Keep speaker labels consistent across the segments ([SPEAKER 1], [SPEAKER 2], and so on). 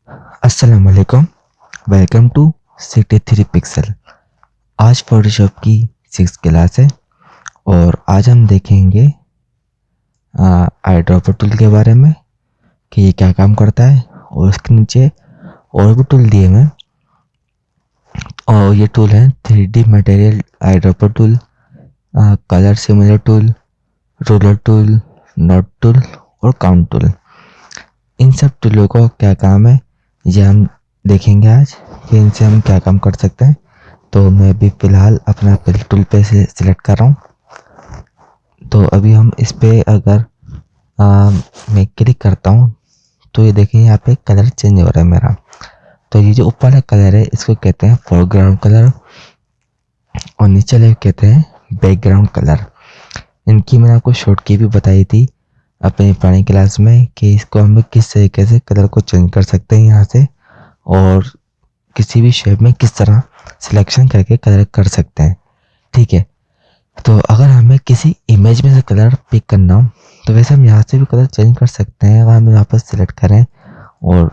[SPEAKER 1] अस्सलाम वालेकुम। Welcome to city three pixel. आज फोटोशॉप की 6 क्लास है और आज हम देखेंगे आई ड्रॉपर टूल के बारे में कि ये क्या काम करता है। और उसके नीचे और भी टूल दिए हैं और ये टूल है 3D material eye dropper tool, colour सिमुलर tool, roller tool, note tool और काउंट टूल। इन सब टूलों का क्या काम है ये हम देखेंगे आज कि इनसे हम क्या काम कर सकते हैं। तो मैं अभी फ़िलहाल अपना फिल टूल पे से सिलेक्ट कर रहा हूँ। तो अभी हम इस पे अगर मैं क्लिक करता हूँ तो ये देखिए यहाँ पे कलर चेंज हो रहा है मेरा। तो ये जो ऊपर वाला कलर है इसको कहते हैं फोरग्राउंड कलर और नीचे वाले कहते हैं बैकग्राउंड कलर। इनकी मैंने आपको शॉर्ट की भी बताई थी अपनी पुरानी क्लास में कि इसको हम किस तरीके से कलर को चेंज कर सकते हैं यहाँ से, और किसी भी शेप में किस तरह सिलेक्शन करके कलर कर सकते हैं। ठीक है, तो अगर हमें किसी इमेज में से कलर पिक करना हो तो वैसे हम यहाँ से भी कलर चेंज कर सकते हैं। अगर हम यहाँ पर सिलेक्ट करें और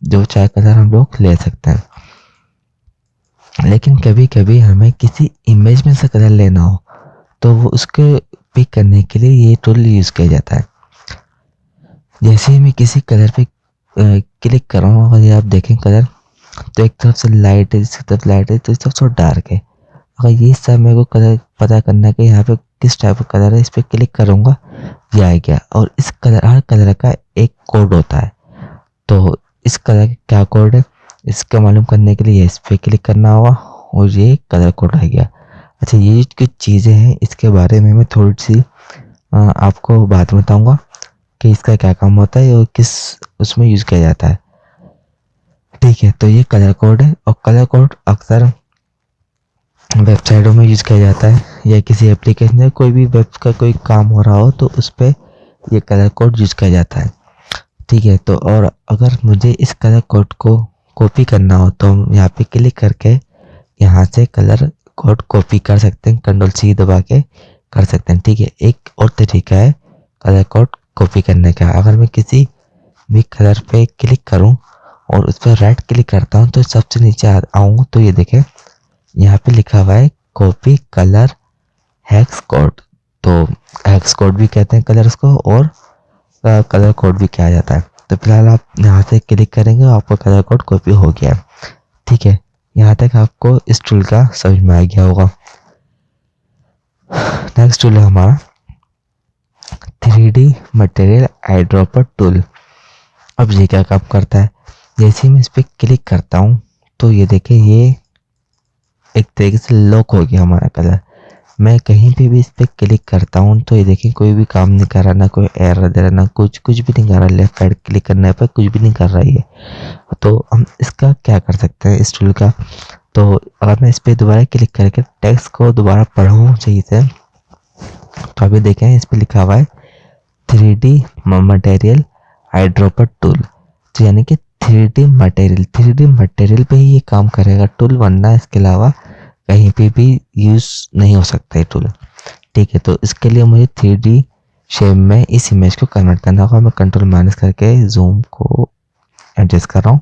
[SPEAKER 1] जो चाहे कलर हम लोग ले सकते हैं, लेकिन कभी कभी हमें किसी इमेज में से कलर लेना हो तो वो उसके पिक करने के लिए ये टूल यूज़ किया जाता है। जैसे ही मैं किसी कलर पे क्लिक कर रहा हूँ, अगर आप देखें कलर तो एक तरफ से लाइट है, दूसरी तरफ लाइट है, तो इस तरफ से डार्क है। अगर ये सब मेरे को कलर पता करना है कि यहाँ पे किस टाइप का कलर है, इस पर क्लिक करूँगा ये आ गया। और इस कलर हर कलर का एक कोड होता है। तो इस कलर का क्या कोड है इसका मालूम करने के लिए इस पर क्लिक करना होगा और ये कलर कोड आ गया। अच्छा, ये कुछ चीज़ें हैं इसके बारे में मैं थोड़ी सी आपको बात बताऊँगा कि इसका क्या काम होता है और किस उसमें यूज़ किया जाता है। ठीक है, तो ये कलर कोड है और कलर कोड अक्सर वेबसाइटों में यूज़ किया जाता है या किसी एप्लीकेशन या कोई भी वेब का कोई काम हो रहा हो तो उस पर ये कलर कोड यूज़ किया जाता है। ठीक है, तो और अगर मुझे इस कलर कोड को कॉपी करना हो तो हम यहाँ पे क्लिक करके यहाँ से कलर कोड कॉपी कर सकते हैं, कंट्रोल C दबा के कर सकते हैं। ठीक है, एक और तरीका है कलर कोड कॉपी करने का। अगर मैं किसी भी कलर पे क्लिक करूँ और उस पर राइट क्लिक करता हूँ तो सबसे नीचे आऊँ तो ये देखें यहाँ पे लिखा हुआ है कॉपी कलर हेक्स कोड। तो हेक्स कोड भी कहते हैं कलर्स को और कलर कोड भी कहा जाता है। तो फिलहाल आप यहाँ से क्लिक करेंगे और आपका कलर कोड कॉपी हो गया। ठीक है, यहाँ तक आपको इस टूल का समझ में आ गया होगा। नेक्स्ट टूल है हमारा 3D material eye dropper tool. अब ये क्या काम करता है, जैसे ही मैं इस पर क्लिक करता हूँ तो ये देखें ये एक तरीके से लॉक हो गया हमारा कलर। मैं कहीं पे भी इस पर क्लिक करता हूँ तो ये देखिए कोई भी काम नहीं कर रहा, ना कोई एरर दे रहा, ना कुछ भी नहीं कर रहा। लेफ्ट साइड क्लिक करने पर कुछ भी नहीं कर रहा है। तो हम इसका क्या कर सकते हैं इस टूल का, तो अगर मैं इस पर दोबारा क्लिक करके टेक्स्ट को दोबारा पढ़ूँ सही से तो अभी देखें इस पर लिखा हुआ है 3D material eye dropper tool. तो यानी कि 3D मटेरियल पे ही ये काम करेगा टूल, वरना इसके अलावा कहीं पे भी यूज़ नहीं हो सकता है टूल। ठीक है, तो इसके लिए मुझे 3D शेप में इस इमेज को कन्वर्ट करना होगा। मैं कंट्रोल- करके जूम को एडजस्ट कर रहा हूँ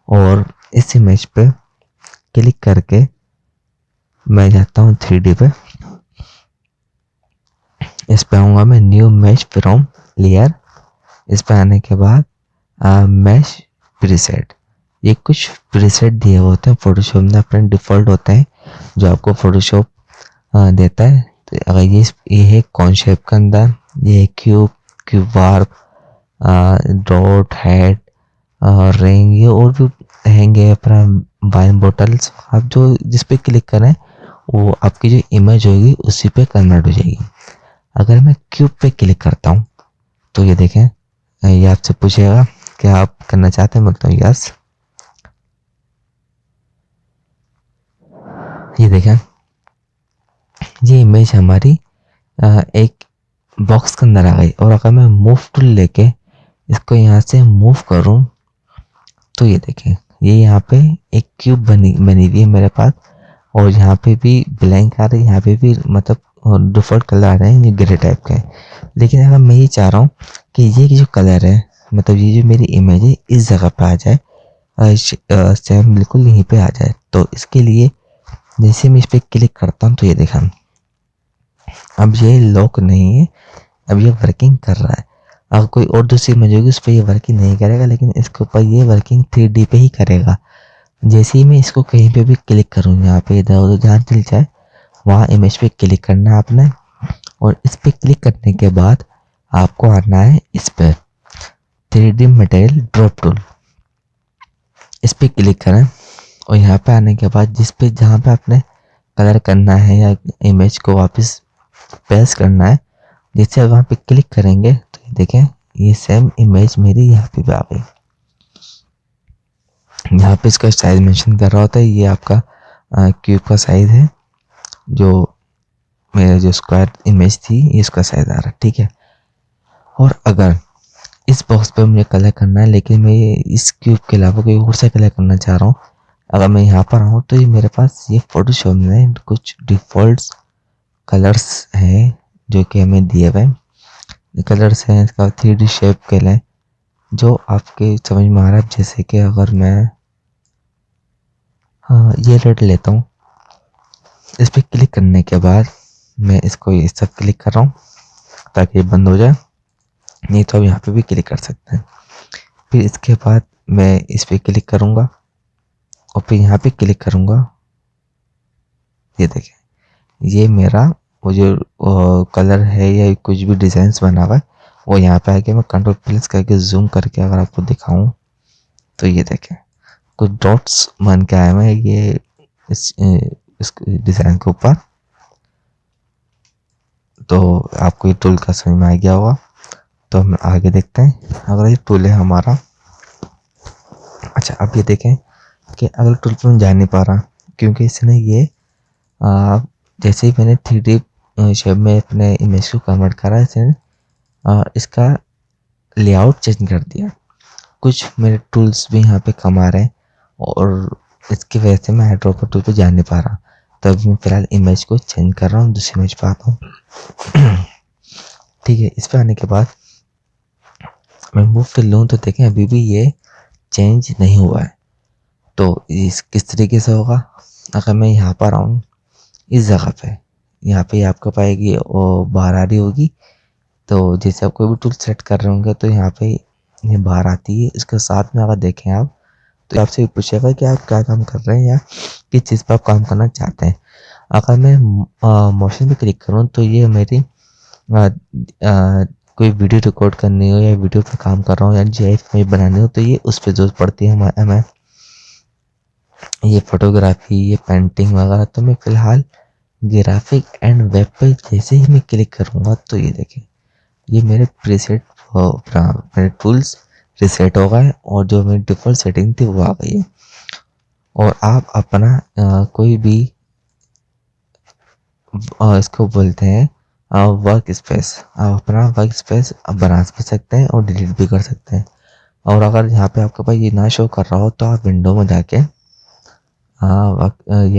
[SPEAKER 1] और इस इमेज पे क्लिक करके मैं जाता हूँ 3D पे। इस पे आऊँगा मैं न्यू इमेज फ्रॉम लेयर। इस पे आने के बाद मैश प्रीसेट, ये कुछ प्रीसेट दिए होते हैं फोटोशॉप में, अपने डिफ़ॉल्ट होते हैं जो आपको फोटोशॉप देता है। तो अगर ये है कौन शेप के अंदर, ये है क्यूब, वार्प, डॉट, हेड और रिंग, ये और भी हैंगे अपना वाइन बॉटल्स। आप जो जिस पे क्लिक करें वो आपकी जो इमेज होगी उसी पे कन्वर्ट हो जाएगी। अगर मैं क्यूब पे क्लिक करता हूँ तो ये देखें ये आपसे पूछेगा क्या आप करना चाहते हैं, मतलब यस। ये देखें ये इमेज हमारी एक बॉक्स के अंदर आ गई। और अगर मैं मूव टूल लेके इसको यहाँ से मूव करूँ तो ये देखें ये यहाँ पे एक क्यूब बनी हुई है मेरे पास, और यहाँ पे भी ब्लैंक आ रही है, यहाँ पे भी मतलब डिफ़ॉल्ट कलर आ रहे हैं ये ग्रे टाइप के। लेकिन अगर मैं ये चाह रहा हूँ कि ये जो कलर है मतलब ये जो मेरी इमेज है इस जगह पे आ जाए सेम बिल्कुल यहीं पे आ जाए। तो इसके लिए जैसे मैं इस पर क्लिक करता हूँ तो ये देखा, अब ये लॉक नहीं है, अब ये वर्किंग कर रहा है। अगर कोई और दूसरी इमेज होगी उस पर ये वर्किंग नहीं करेगा, लेकिन इसके ऊपर ये वर्किंग 3D पे ही करेगा। जैसे ही मैं इसको कहीं पे भी क्लिक करूँ, यहाँ पे इधर उधर जहाँ चल जाए वहाँ इमेज पे क्लिक करना है आपने, और इस पे क्लिक करने के बाद आपको आना है इस पर 3D मटेरियल ड्रॉप टूल, इस पे क्लिक करें। और यहाँ पे आने के बाद जिस पे जहाँ पे आपने कलर करना है या इमेज को वापस पेस्ट करना है, जैसे वहाँ पे क्लिक करेंगे तो ये देखें ये सेम इमेज मेरी यहाँ पे आ गई। यहाँ पे इसका साइज मेंशन कर रहा होता है, ये आपका क्यूब का साइज है, जो मेरा जो स्क्वायर इमेज थी इसका साइज आ रहा है, ठीक है। और अगर इस बॉक्स पे मुझे कलर करना है, लेकिन मैं ये इस क्यूब के अलावा कोई और से कलर करना चाह रहा हूँ, अगर मैं यहाँ पर आऊँ तो ये मेरे पास ये फोटोशॉप में कुछ डिफ़ॉल्ट कलर्स हैं जो कि हमें दिए हुए कलर्स हैं। इसका 3D शेप के लिए जो आपके समझ में आ रहा है, जैसे कि अगर मैं ये रेड लेता हूँ, इस पर क्लिक करने के बाद मैं इसको इस सब क्लिक कर रहा हूँ ताकि ये बंद हो जाए, नहीं तो आप यहाँ पे भी क्लिक कर सकते हैं। फिर इसके बाद मैं इस पर क्लिक करूँगा और फिर यहाँ पे क्लिक करूँगा, ये देखें ये मेरा वो जो कलर है या कुछ भी डिज़ाइंस बना हुआ है वो यहाँ पे आके मैं कंट्रोल प्लस करके जूम करके अगर आपको दिखाऊं तो ये देखें कुछ डॉट्स बन के आए हुए हैं ये इस डिज़ाइन के ऊपर। तो आपको ये टूल का समझ में आ गया होगा। तो हम आगे देखते हैं। अगर ये टूल है हमारा, अच्छा अब ये देखें कि अगले टूल पर मैं जा नहीं पा रहा क्योंकि इसने ये जैसे ही मैंने 3D शेप में अपने इमेज को कन्वर्ट करा, इसने इसका लेआउट चेंज कर दिया। कुछ मेरे टूल्स भी यहाँ पे कम आ रहे हैं और इसकी वजह से मैं हाइड्रोपर टूल पे जा नहीं पा रहा। तो अभी मैं फिलहाल इमेज को चेंज कर रहा हूँ, दूसरी इमेज पे आता हूँ। ठीक है, इस पे आने के बाद मैं मूव कर लूँ तो देखें अभी भी ये चेंज नहीं हुआ है। तो इस किस तरीके से होगा, अगर मैं यहाँ पर आऊँ इस जगह पे, यहाँ पे आपको पाएगी और बाहर आ रही होगी। तो जैसे आप कोई भी टूल सेट कर रहे होंगे तो यहाँ पे ये बाहर आती है। इसके साथ में अगर देखें आप तो आपसे पूछेगा कि आप क्या काम कर रहे हैं या किस चीज़ पर आप काम करना चाहते हैं। अगर मैं मोशन पे क्लिक करूँ तो ये मेरी कोई वीडियो रिकॉर्ड करनी हो या वीडियो पे काम कर रहा हूँ या GIF में बनानी हो तो ये उस पर जरूरत पड़ती है हमें, ये फोटोग्राफी ये पेंटिंग वगैरह। तो मैं फ़िलहाल ग्राफिक एंड वेब पे जैसे ही मैं क्लिक करूँगा तो ये देखें ये मेरे प्रीसेट मेरे टूल्स रिसेट हो गए और जो मेरी डिफ़ॉल्ट सेटिंग थी वो आ गई है। और आप अपना कोई भी इसको बोलते हैं वर्क स्पेस, आप अपना वर्क स्पेस बना भी सकते हैं और डिलीट भी कर सकते हैं। और अगर यहाँ पे आपके पास ये ना शो कर रहा हो तो आप विंडो में जाके ये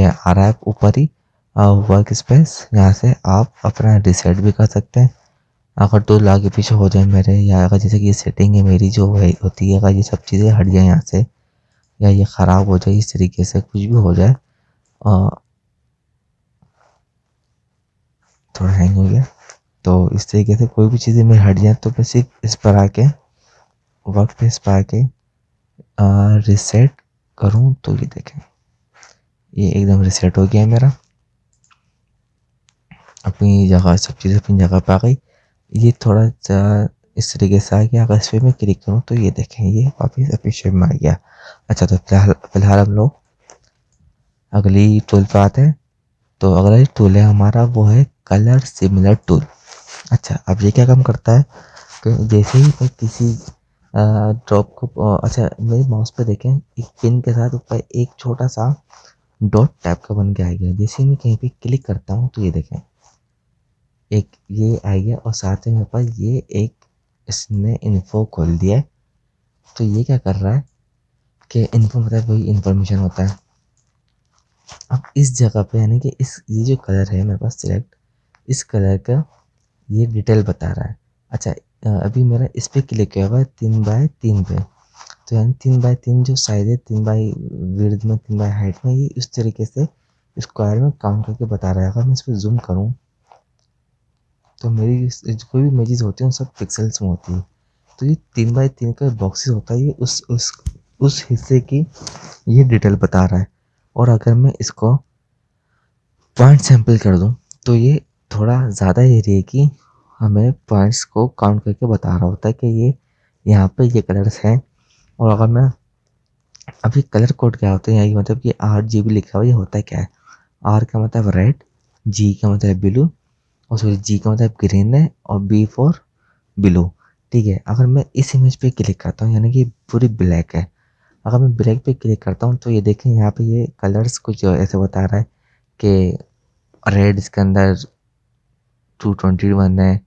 [SPEAKER 1] आ रहा है ऊपर ही वर्क स्पेस, यहाँ से आप अपना रिसेट भी कर सकते हैं। अगर टूल आगे पीछे हो जाए मेरे, या अगर जैसे कि ये सेटिंग है मेरी जो है होती है, अगर ये सब चीज़ें हट जाए यहाँ से या ये ख़राब हो जाए, इस तरीके से कुछ भी हो जाए, थोड़ा हैंग हो गया, तो इस तरीके से कोई भी चीज़ें मेरी हट जाए तो मैं सिर्फ इस पर आके वर्क स्पेस पर आके रिसेट करूँ तो ये देखें ये एकदम रिसेट हो गया मेरा, अपनी जगह सब चीज़ें अपनी जगह पर आ गई। ये थोड़ा सा इस तरीके से आ गया। अगर इस पर मैं क्लिक करूँ तो ये देखें ये वापस अपनी शेप में आ गया। अच्छा, तो फिलहाल हम लोग अगली टूल पे आते हैं। तो अगला टूल है हमारा वो है कलर सिमिलर टूल। अच्छा, अब ये क्या काम करता है कि जैसे ही मैं किसी ड्रॉप को अच्छा मेरे माउस पे देखें एक पिन के साथ ऊपर एक छोटा सा डॉट टाइप का बन के आ गया। जैसे ही मैं कहीं पे क्लिक करता हूँ तो ये देखें एक ये आ गया और साथ में मेरे पास ये एक इसने इन्फो खोल दिया है। तो ये क्या कर रहा है कि इन्फो मतलब वही इन्फॉर्मेशन होता है। अब इस जगह पे यानी कि इस ये जो कलर है मेरे पास सिलेक्ट, इस कलर का ये डिटेल बता रहा है। अच्छा, अभी मेरा इस पे क्लिक किया हुआ है 3x3 पे, तो यानी 3x3 जो साइज है, 3x विड्थ में 3x हाइट में, ये इस तरीके से स्क्वायर में काउंट करके बता रहा है। अगर मैं इस पर जूम करूँ तो मेरी कोई भी इमेजेस होती हैं वो सब पिक्सल्स में होती है। तो ये 3x3 का बॉक्सेस होता है, ये उस हिस्से की ये डिटेल बता रहा है। और अगर मैं इसको पॉइंट सैंपल कर दूं तो ये थोड़ा ज़्यादा एरिया की हमें पॉइंट्स को काउंट करके बता रहा होता है कि ये यहाँ पे ये कलर्स हैं। और अगर मैं अभी कलर कोड क्या होता है यहाँ, मतलब कि RGB लिखा हुआ, ये होता है क्या है? R का मतलब रेड, G का मतलब ब्लू, और सॉरी G का मतलब ग्रीन है, और B फॉर ब्लू। ठीक है, अगर मैं इस इमेज पे क्लिक करता हूँ यानी कि पूरी ब्लैक है, अगर मैं ब्लैक पे क्लिक करता हूँ तो ये देखें यहाँ पे ये कलर्स कुछ ऐसे बता रहा है कि रेड इसके अंदर 221 है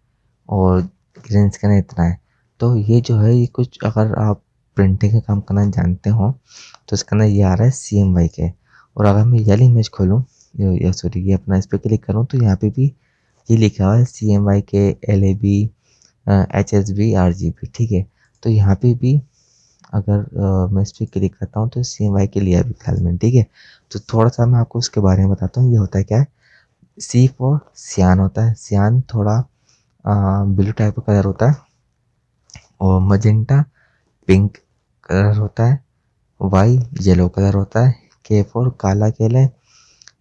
[SPEAKER 1] और ग्रीन इसके अंदर इतना है। तो ये जो है ये कुछ, अगर आप प्रिंटिंग का काम करना जानते हो तो इसके अंदर ये आ रहा है CMY के। और अगर मैं ये इमेज खोलूँ या सॉरी ये अपना इस पर क्लिक करूँ तो यहाँ पे भी ये लिखा हुआ है CMY के, LAB, HSB, RGB। ठीक है, तो यहाँ पे भी अगर मैं इस पर क्लिक करता हूँ तो CMY के लिया भी फिलहाल मैंने। ठीक है, तो थोड़ा सा मैं आपको उसके बारे में बताता हूँ। ये होता है क्या है? C फॉर सियान होता है। सियान थोड़ा ब्लू टाइप का कलर होता है, और मजेंटा पिंक कलर होता है, वाई येलो कलर होता है, के फॉर काला केले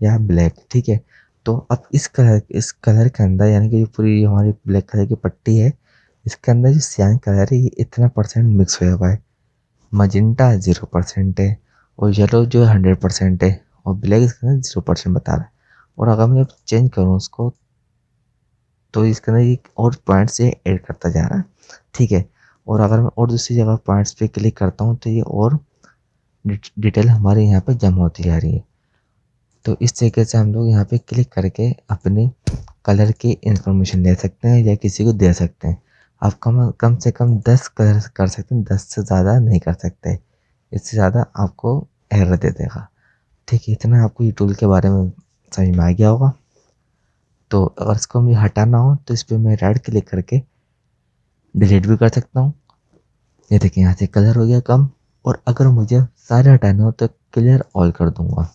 [SPEAKER 1] या ब्लैक। ठीक है, तो अब इस कलर के अंदर यानी कि जो पूरी हमारी ब्लैक कलर की पट्टी है, इसके अंदर जो सियान कलर है ये इतना परसेंट मिक्स हुआ हुआ है। मजेंटा 0% है, और येलो जो है 100% है, और ब्लैक इसके अंदर 0% बता रहा है। और अगर मैं चेंज करूँ उसको तो इसके अंदर एक और पॉइंट से ऐड करता जा रहा है। ठीक है, और अगर मैं और दूसरी जगह पॉइंट्स पे क्लिक करता हूँ तो ये और डिटेल हमारे यहाँ पे जमा होती जा रही है। तो इस तरीके से हम लोग यहाँ पे क्लिक करके अपने कलर की इंफॉर्मेशन ले सकते हैं या किसी को दे सकते हैं। आप कम से कम 10 कलर कर सकते हैं, 10 से ज़्यादा नहीं कर सकते, इससे ज़्यादा आपको एरर दे देगा। ठीक है, इतना आपको ये टूल के बारे में समझ में आ गया होगा। तो अगर इसको मुझे हटाना हो तो इस पर मैं राइट क्लिक करके डिलीट भी कर सकता हूँ। ये देखिए यहाँ से कलर हो गया कम, और अगर मुझे सारे हटाने हो तो क्लियर ऑल कर दूंगा।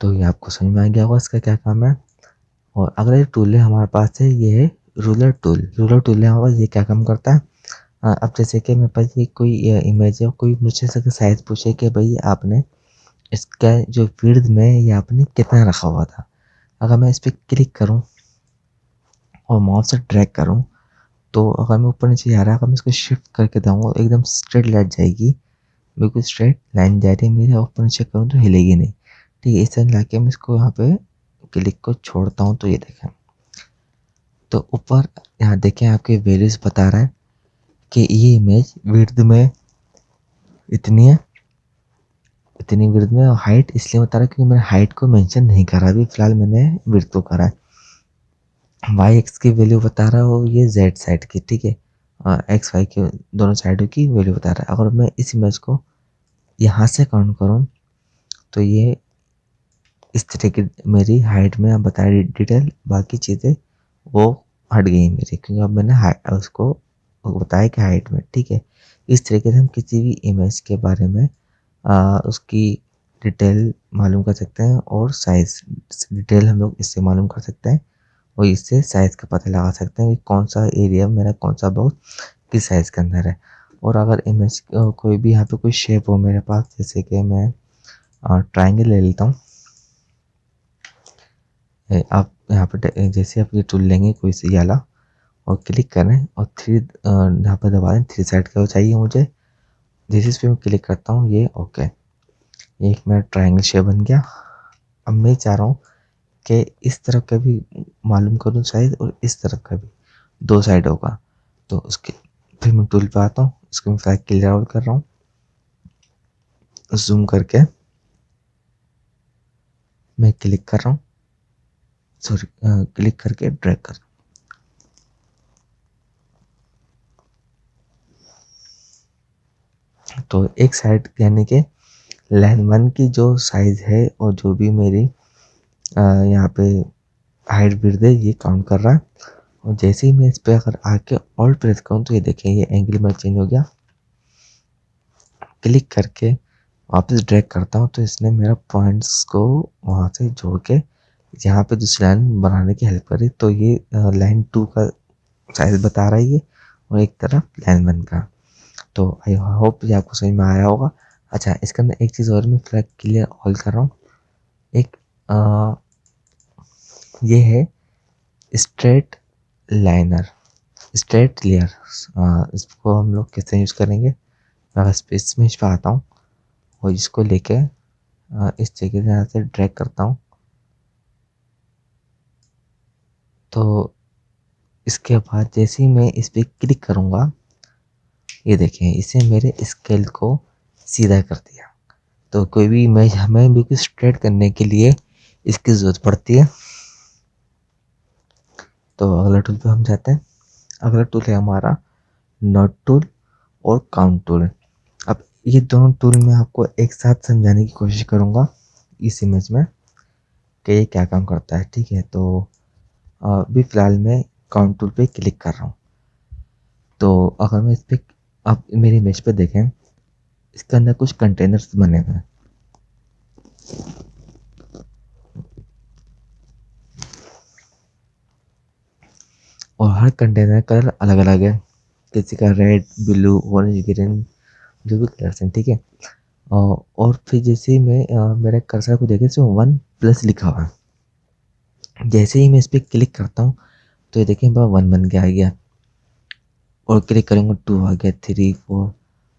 [SPEAKER 1] तो ये आपको समझ में आ गया होगा इसका क्या काम है। और अगला एक टूल है हमारे पास है, ये है रूलर टूल। रूलर टूल है हमारे पास, ये क्या काम करता है? अब जैसे कि मेरे पास ये कोई इमेज है, कोई मुझसे साइज पूछे कि भाई आपने इसका जो विड्थ में ये आपने कितना रखा हुआ था। अगर मैं इस पर क्लिक करूँ और माउस से ड्रैग करूँ तो अगर मैं ऊपर नीचे जा रहा है, अगर मैं इसको शिफ्ट करके दूँगा एकदम स्ट्रेट लाइन जाएगी, बिल्कुल स्ट्रेट लाइन जा रही है मेरे, ऊपर नीचे करूँ तो हिलेगी नहीं। ठीक है, इस तरह ला के मैं इसको यहाँ पे क्लिक को छोड़ता हूँ तो ये देखें, तो ऊपर यहाँ देखें आपके वैल्यूज बता रहा है कि ये इमेज विड्थ में इतनी है, इतनी विड्थ में। और हाइट इसलिए बता रहा है क्योंकि मैंने हाइट को मेंशन नहीं करा, अभी फिलहाल मैंने विड्थ को करा है। वाई एक्स की वैल्यू बता रहा हो ये जेड साइड की। ठीक है, एक्स वाई के दोनों साइडों की वैल्यू बता रहा है। अगर मैं इस इमेज को यहाँ से काउंट करूँ तो ये इस तरह की मेरी हाइट में आप बता रही डिटेल, बाकी चीज़ें वो हट गई मेरी, क्योंकि अब मैंने उसको बताया कि हाइट में। ठीक है, इस तरीके से हम किसी भी इमेज के बारे में उसकी डिटेल मालूम कर सकते हैं, और साइज़ डिटेल हम लोग इससे मालूम कर सकते हैं, और इससे साइज़ का पता लगा सकते हैं कि कौन सा एरिया मेरा, कौन सा बॉक्स किस साइज़ के अंदर है। और अगर इमेज कोई भी यहाँ पे कोई शेप हो मेरे पास, जैसे कि मैं ट्रायंगल ले लेता हूँ। आप यहाँ पे जैसे आप ये टूल लेंगे कोई सी वाला और क्लिक करें और थ्री यहाँ पर दबा दें, थ्री साइड का चाहिए मुझे, जिस इस पे मैं क्लिक करता हूँ ये ओके, ये एक मेरा ट्रायंगल शेप बन गया। अब मैं चाह रहा हूँ कि इस तरफ का भी मालूम करूँ साइज और इस तरफ का भी, दो साइड होगा। तो उसके फिर मैं टूल पे आता हूँ, इसको मैं फ्लैग क्लियर आउट कर रहा हूँ, जूम करके मैं क्लिक कर रहा हूँ, सॉरी क्लिक करके ड्रैग कर। तो एक साइड यानी कि लाइन 1 की जो साइज है और जो भी मेरी यहाँ पे हाइट विड्थ है ये काउंट कर रहा है। और जैसे ही मैं इस पे अगर आके ऑल्ट प्रेस करूँ तो ये देखिए ये एंगल में चेंज हो गया, क्लिक करके वापस ड्रैग करता हूँ तो इसने मेरा पॉइंट्स को वहाँ से जोड़ के यहाँ पे दूसरी लाइन बनाने की हेल्प करी। तो ये लाइन 2 का साइज बता रहा है ये, और एक तरफ लाइन 1 का। तो आई होप ये आपको समझ में आया होगा। अच्छा, इसके अंदर एक चीज़ और मैं फिलहाल क्लियर ऑल कर रहा हूँ। एक ये है स्ट्रेट लाइनर, स्ट्रेट लेयर। इसको हम लोग कैसे यूज़ करेंगे, मैं स्पेस में इस पर आता हूँ और इसको लेके इस जगह से यहाँ से ड्रैग करता हूँ। तो इसके बाद जैसे ही मैं इस पर क्लिक करूँगा, ये देखें इसे मेरे स्केल को सीधा कर दिया। तो कोई भी इमेज हमें बिल्कुल स्ट्रेट करने के लिए इसकी ज़रूरत पड़ती है। तो अगला टूल पे हम जाते हैं। अगला टूल है हमारा नोट टूल और काउंट टूल। अब ये दोनों टूल मैं आपको एक साथ समझाने की कोशिश करूँगा इस इमेज में कि ये क्या काम करता है। ठीक है, तो अभी फ़िलहाल मैं काउंट टूल पे क्लिक कर रहा हूँ। तो अगर मैं इस पर, आप मेरी इमेज पे देखें, इसके अंदर कुछ कंटेनर्स बने हुए हैं। और हर कंटेनर का कलर अलग अलग है, किसी का रेड, ब्लू, ऑरेंज, ग्रीन, जो भी कलर्स हैं। ठीक है, और फिर जैसे ही मैं मेरे कर्सर को देखे तो 1+ लिखा हुआ है। जैसे ही मैं इस पर क्लिक करता हूँ तो ये देखें 1 बन के आ गया, और क्लिक करेंगे 2 आ गया, 3, 4।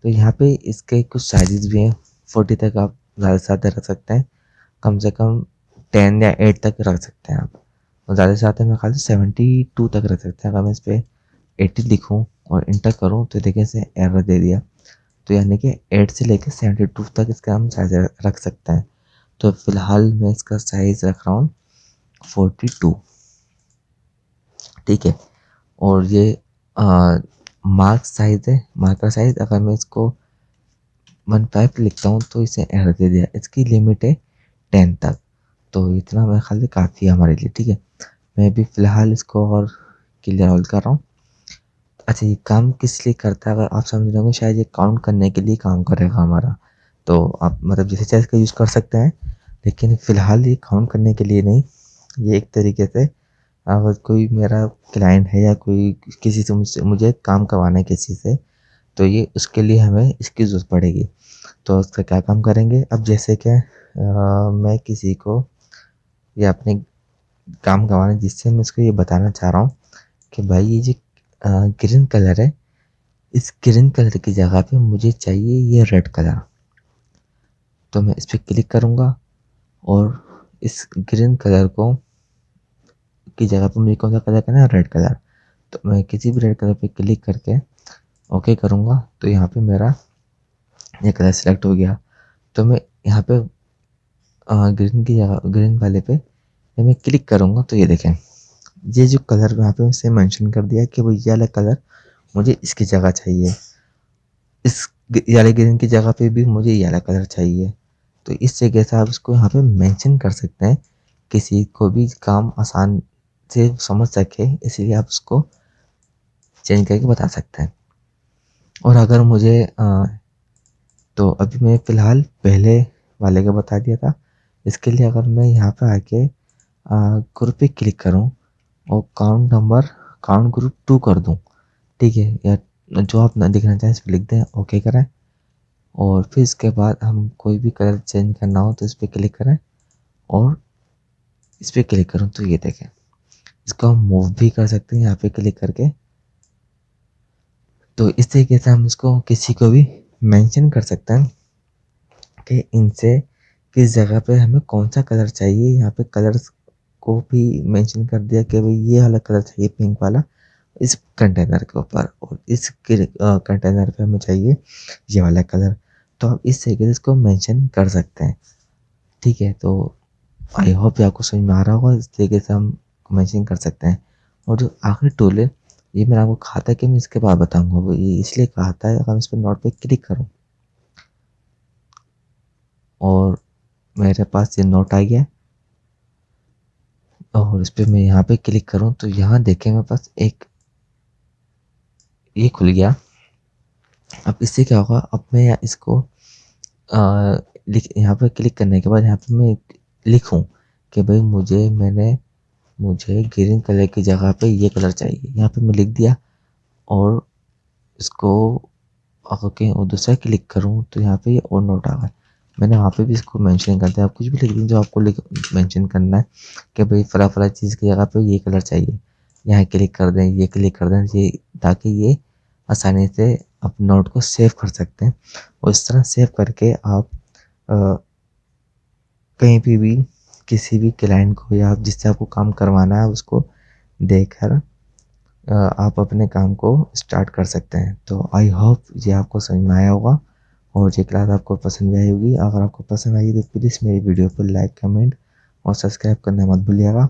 [SPEAKER 1] तो यहाँ पे इसके कुछ साइजेस भी हैं। 40 तक आप ज़्यादा से ज़्यादा रख सकते हैं, कम से कम 10 या 8 तक रख सकते हैं आप, और ज़्यादा से ज़्यादा मेरे ख्याल से 72 तक रख सकते हैं। अगर मैं इस पर 80 लिखूँ और इंटर करूँ तो देखिए इसे एरर दे दिया। तो यानी कि 8 से लेकर 72 तक इसका हम साइज रख सकते हैं। तो फिलहाल मैं इसका साइज रख रहा हूँ 42। ठीक है, और ये मार्क साइज है, मार्कर साइज। अगर मैं इसको 15 लिखता हूँ तो इसे एरर दे दिया। इसकी लिमिट है 10 तक, तो इतना मेरे ख्याल से काफ़ी है हमारे लिए। ठीक है, मैं भी फ़िलहाल इसको और क्लियर होल्ड कर रहा हूँ। अच्छा, ये काम किस लिए करता है, अगर आप समझ रहे होंगे शायद ये काउंट करने के लिए काम करेगा हमारा। तो आप मतलब जैसे चाहे इसका यूज़ कर सकते हैं, लेकिन फ़िलहाल ये काउंट करने के लिए नहीं। ये एक तरीके से अगर कोई मेरा क्लाइंट है या कोई किसी से मुझे काम करवाना है किसी से, तो ये उसके लिए हमें इसकी ज़रूरत पड़ेगी। तो उसका क्या काम करेंगे, अब जैसे कि मैं किसी को या अपने काम करवाना, जिससे मैं इसको ये बताना चाह रहा हूँ कि भाई ये जो ग्रीन कलर है, इस ग्रीन कलर की जगह पे मुझे चाहिए ये रेड कलर। तो मैं इस पर क्लिक करूँगा और इस ग्रीन कलर को की जगह पे मुझे कौन सा कलर करना है, रेड कलर। तो मैं किसी भी रेड कलर पे क्लिक करके ओके करूँगा तो यहाँ पे मेरा ये कलर सेलेक्ट हो गया। तो मैं यहाँ पे ग्रीन की जगह, ग्रीन वाले पे जब मैं क्लिक करूँगा तो ये देखें, ये जो कलर यहाँ पे उसे मेंशन कर दिया कि वो ये वाला कलर मुझे इसकी जगह चाहिए, इस वाले ग्रीन की जगह पे भी मुझे ये वाला कलर चाहिए। तो इस जगह से आप इसको यहाँ पे मेंशन कर सकते हैं, किसी को भी काम आसान से समझ सके, इसलिए आप उसको चेंज करके बता सकते हैं। और अगर मुझे तो अभी मैं फ़िलहाल पहले वाले का बता दिया था। इसके लिए अगर मैं यहाँ पे आके ग्रुप पे क्लिक करूँ और काउंट ग्रुप 2 कर दूँ, ठीक है, या जो आप ना दिखना चाहें इस पर लिख दें, ओके करें। और फिर इसके बाद हम कोई भी कलर चेंज करना हो तो इस पर क्लिक करें और इस पर क्लिक करूँ तो ये देखें, इसको हम मूव भी कर सकते हैं यहाँ पे क्लिक करके। तो इस तरीके से हम इसको किसी को भी मेंशन कर सकते हैं कि इनसे किस जगह पे हमें कौन सा कलर चाहिए। यहाँ पे कलर्स को भी मेंशन कर दिया कि भाई ये वाला कलर चाहिए, पिंक वाला, इस कंटेनर के ऊपर, और इस कंटेनर पे हमें चाहिए ये वाला कलर। तो आप इस तरीके से इसको मेंशन कर सकते हैं। ठीक है, तो आई होप ये आपको समझ में आ रहा होगा। इस तरीके से हम मेंशन कर सकते हैं। और जो आखिरी टूल है, ये मैंने आपको कहा था कि मैं इसके बाद बताऊंगा, वो ये इसलिए कहा था अगर मैं इस पर नोट पे क्लिक करूँ और मेरे पास ये नोट आ गया, और इस पर मैं यहाँ पे क्लिक करूँ तो यहाँ देखें मेरे पास एक ये खुल गया। अब इससे क्या होगा, अब मैं इसको लिख यहाँ पे क्लिक करने के बाद यहाँ पे मैं लिखूँ कि भाई मुझे ग्रीन कलर की जगह पे ये कलर चाहिए, यहाँ पे मैं लिख दिया। और इसको ओके और दूसरा क्लिक करूँ तो यहाँ पे ये और नोट आ गया। मैंने वहाँ पे भी इसको मेंशन कर दिया। आप कुछ भी लिख दें जो आपको मेंशन करना है कि भाई फला फला चीज़ की जगह पे ये कलर चाहिए, यहाँ क्लिक कर दें, ये क्लिक कर दें, ये ताकि ये आसानी से आप नोट को सेव कर सकते हैं। और इस तरह सेव करके आप कहीं भी किसी भी क्लाइंट को या जिससे आपको काम करवाना है उसको देकर आप अपने काम को स्टार्ट कर सकते हैं। तो आई होप ये आपको समझ में आया होगा और ये क्लास आपको पसंद भी आई होगी। अगर आपको पसंद आई तो प्लीज़ मेरी वीडियो को लाइक, कमेंट और सब्सक्राइब करना मत भूलिएगा।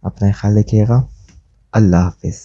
[SPEAKER 1] अपना ख्याल रखिएगा। अल्लाह हाफिज़।